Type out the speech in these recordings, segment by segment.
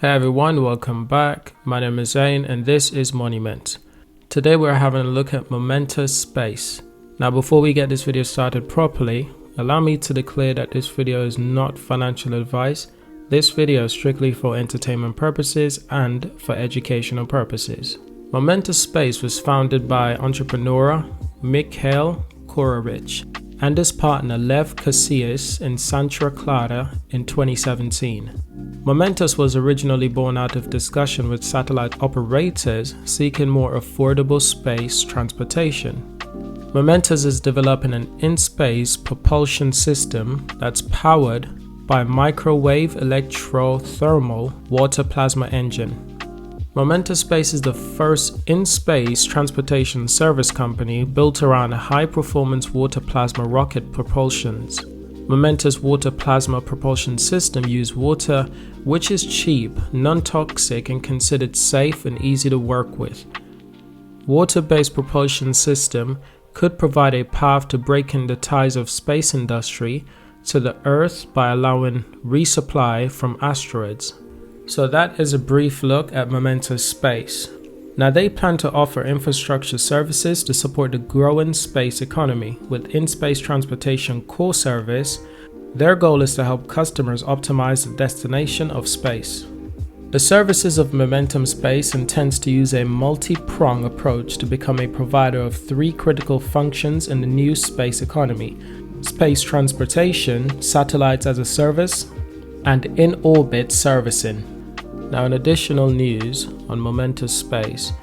Hey everyone, welcome back. My name is Zane and this is Monument. Today we're having a look at Momentus space. Now before we get this video started properly, allow me to declare that this video is not financial advice. This video is strictly for entertainment purposes and for educational purposes. Momentus Space was founded by entrepreneur Mikhail Korovich and his partner Lev Casillas in Santa Clara in 2017. Momentus was originally born out of discussion with satellite operators seeking more affordable space transportation. Momentus is developing an in-space propulsion system that's powered by a microwave electrothermal water plasma engine. Momentus Space is the first in-space transportation service company built around high-performance water plasma rocket propulsions. Momentus water plasma propulsion system uses water which is cheap, non-toxic and considered safe and easy to work with. Water-based propulsion system could provide a path to breaking the ties of space industry to the Earth by allowing resupply from asteroids. So that is a brief look at Momentus Space. Now they plan to offer infrastructure services to support the growing space economy. With in-space transportation core service, their goal is to help customers optimize the destination of space. The services of Momentum Space intends to use a multi-pronged approach to become a provider of three critical functions in the new space economy: space transportation, satellites as a service, and in-orbit servicing. Now in additional news on Momentus Space,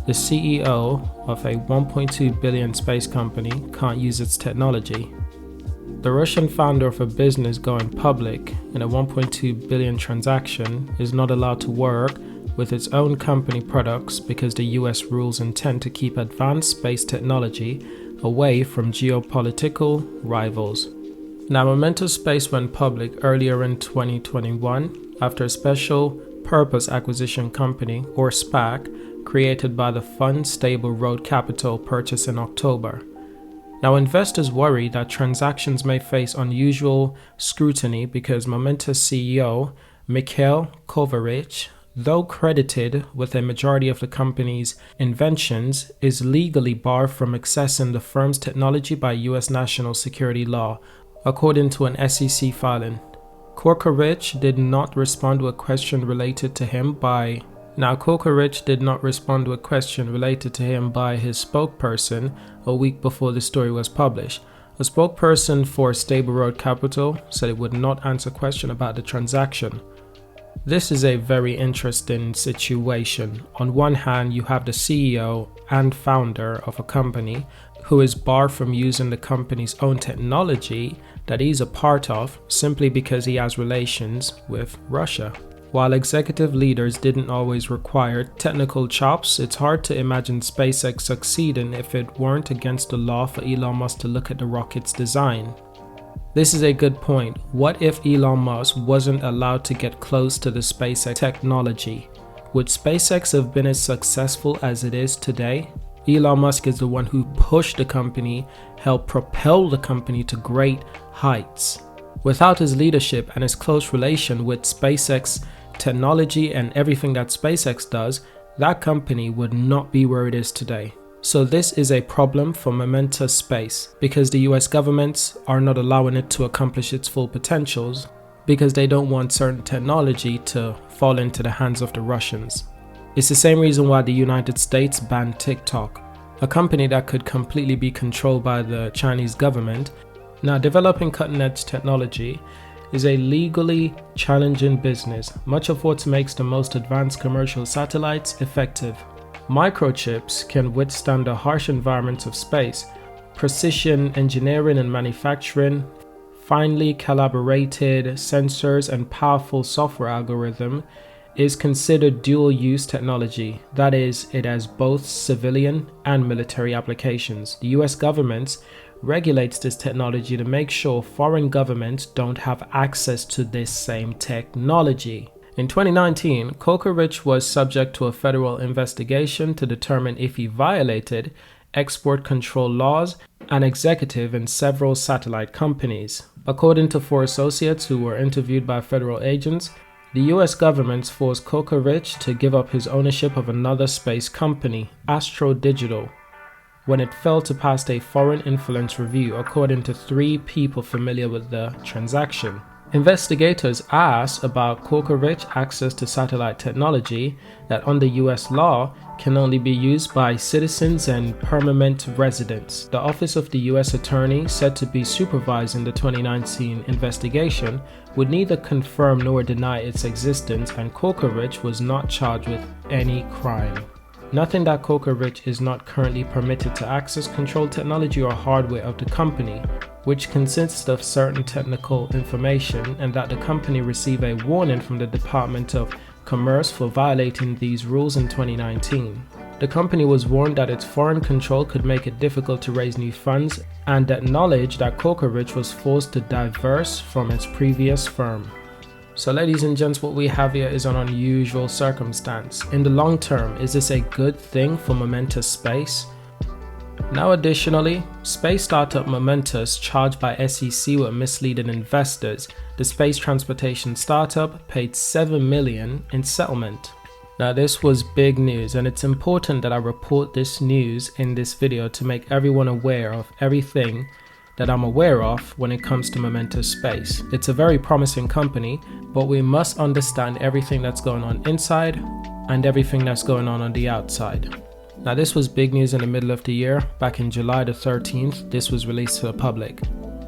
the CEO of a 1.2 billion space company can't use its technology. The Russian founder of a business going public in a 1.2 billion transaction is not allowed to work with its own company products because the US rules intend to keep advanced space technology away from geopolitical rivals. Now Momentus Space went public earlier in 2021 after a special Purpose Acquisition Company, or SPAC, created by the fund Stable Road Capital purchased in October. Now investors worry that transactions may face unusual scrutiny because Momentus CEO Mikhail Korovich, though credited with a majority of the company's inventions, is legally barred from accessing the firm's technology by US national security law, according to an SEC filing. Korovich did not respond to a question related to him by his spokesperson a week before the story was published. A spokesperson for Stable Road Capital said it would not answer questions about the transaction. This is a very interesting situation. On one hand, you have the CEO and founder of a company who is barred from using the company's own technology that he's a part of simply because he has relations with Russia. While executive leaders didn't always require technical chops, it's hard to imagine SpaceX succeeding if it weren't against the law for Elon Musk to look at the rocket's design. This is a good point. What if Elon Musk wasn't allowed to get close to the SpaceX technology? Would SpaceX have been as successful as it is today? Elon Musk is the one who pushed the company, helped propel the company to great heights. Without his leadership and his close relation with SpaceX technology and everything that SpaceX does, that company would not be where it is today. So this is a problem for Momentus Space because the US governments are not allowing it to accomplish its full potentials because they don't want certain technology to fall into the hands of the Russians. It's the same reason why the United States banned TikTok, a company that could completely be controlled by the Chinese government. Now, developing cutting-edge technology is a legally challenging business, much of what makes the most advanced commercial satellites effective. Microchips can withstand the harsh environments of space. Precision engineering and manufacturing, finely calibrated sensors, and powerful software algorithm is considered dual-use technology. That is, it has both civilian and military applications. The US government regulates this technology to make sure foreign governments don't have access to this same technology. In 2019, Korovich was subject to a federal investigation to determine if he violated export control laws and executive in several satellite companies. According to four associates who were interviewed by federal agents, The US government forced Coca-Rich to give up his ownership of another space company, Astro Digital, when it failed to pass a foreign influence review, according to 3 people familiar with the transaction. Investigators asked about Coca-Rich access to satellite technology that under US law can only be used by citizens and permanent residents. The Office of the US Attorney, said to be supervising the 2019 investigation, would neither confirm nor deny its existence, and Coca-Rich was not charged with any crime. Nothing that Coca-Rich is not currently permitted to access control technology or hardware of the company, which consists of certain technical information, and that the company received a warning from the Department of Commerce for violating these rules in 2019. The company was warned that its foreign control could make it difficult to raise new funds, and acknowledged that Coca-Rich was forced to divest from its previous firm. So ladies and gents, what we have here is an unusual circumstance. In the long term, is this a good thing for Momentus Space? Now additionally, space startup Momentous, charged by SEC with misleading investors. The space transportation startup paid $7 million in settlement. Now this was big news, and it's important that I report this news in this video to make everyone aware of everything that I'm aware of when it comes to Momentus Space. It's a very promising company, but we must understand everything that's going on inside and everything that's going on the outside. Now this was big news in the middle of the year. Back in July the 13th, this was released to the public.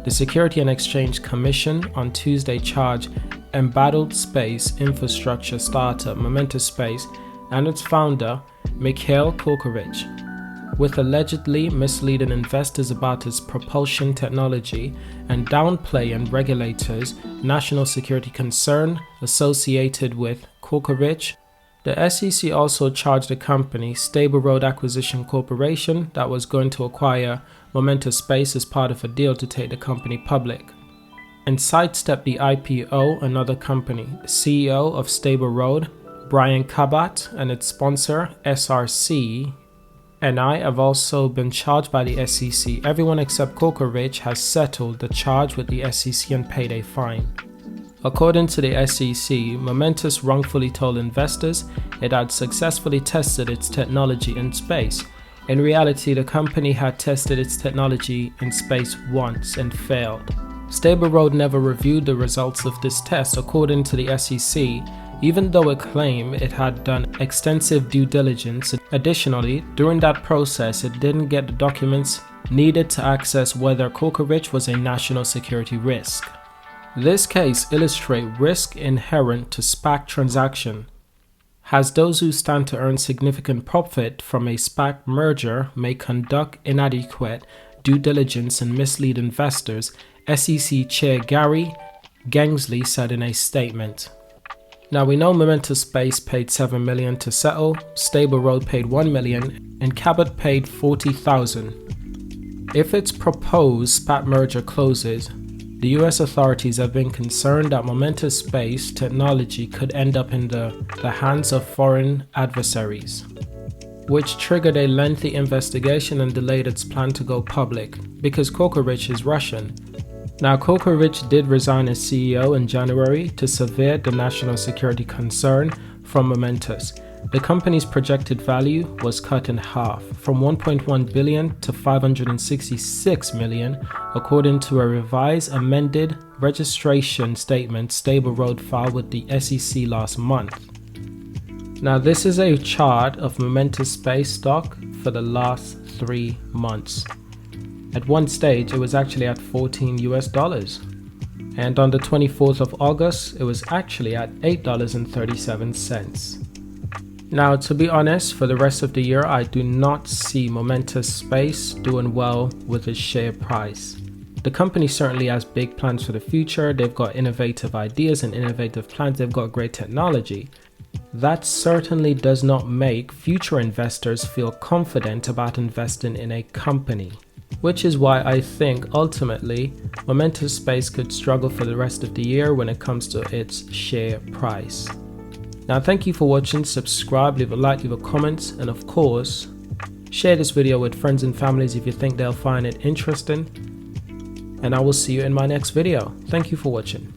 The Securities and Exchange Commission on Tuesday charged embattled space infrastructure startup Momentus Space and its founder, Mikhail Coca-Rich, with allegedly misleading investors about its propulsion technology and downplaying regulators' national security concern associated with Coca-Rich. The SEC also charged the company, Stable Road Acquisition Corporation, that was going to acquire Momentus Space as part of a deal to take the company public, and sidestepped the IPO. Another company, the CEO of Stable Road, Brian Kabat, and its sponsor, SRC, and I have also been charged by the SEC. Everyone except Coca-Rich has settled the charge with the SEC and paid a fine. According to the SEC, Momentus wrongfully told investors it had successfully tested its technology in space. In reality, the company had tested its technology in space once and failed. Stable Road never reviewed the results of this test, according to the SEC, even though it claimed it had done extensive due diligence. Additionally, during that process, it didn't get the documents needed to access whether Coca-Rich was a national security risk. This case illustrates risk inherent to SPAC transaction, as those who stand to earn significant profit from a SPAC merger may conduct inadequate due diligence and mislead investors, SEC Chair Gary Gensler said in a statement. Now we know Momentus Space paid $7 million to settle, Stable Road paid $1 million, and Cabot paid $40,000. If its proposed SPAC merger closes, the US authorities have been concerned that Momentus Space technology could end up in the hands of foreign adversaries, which triggered a lengthy investigation and delayed its plan to go public, because Coca-Rich is Russian. Now Coca-Rich did resign as CEO in January to sever the national security concern from Momentous. The company's projected value was cut in half, from $1.1 billion to $566 million, according to a revised amended registration statement Stable Road filed with the SEC last month. Now this is a chart of Momentus Space stock for the last 3 months. At one stage, it was actually at $14 US, and on the 24th of August, it was actually at $8.37. Now, to be honest, for the rest of the year, I do not see Momentus Space doing well with its share price. The company certainly has big plans for the future. They've got innovative ideas and innovative plans. They've got great technology. That certainly does not make future investors feel confident about investing in a company, which is why I think ultimately Momentus Space could struggle for the rest of the year when it comes to its share price. Now thank you for watching. Subscribe, leave a like, leave a comment, and of course share this video with friends and families if you think they'll find it interesting, and I will see you in my next video. Thank you for watching.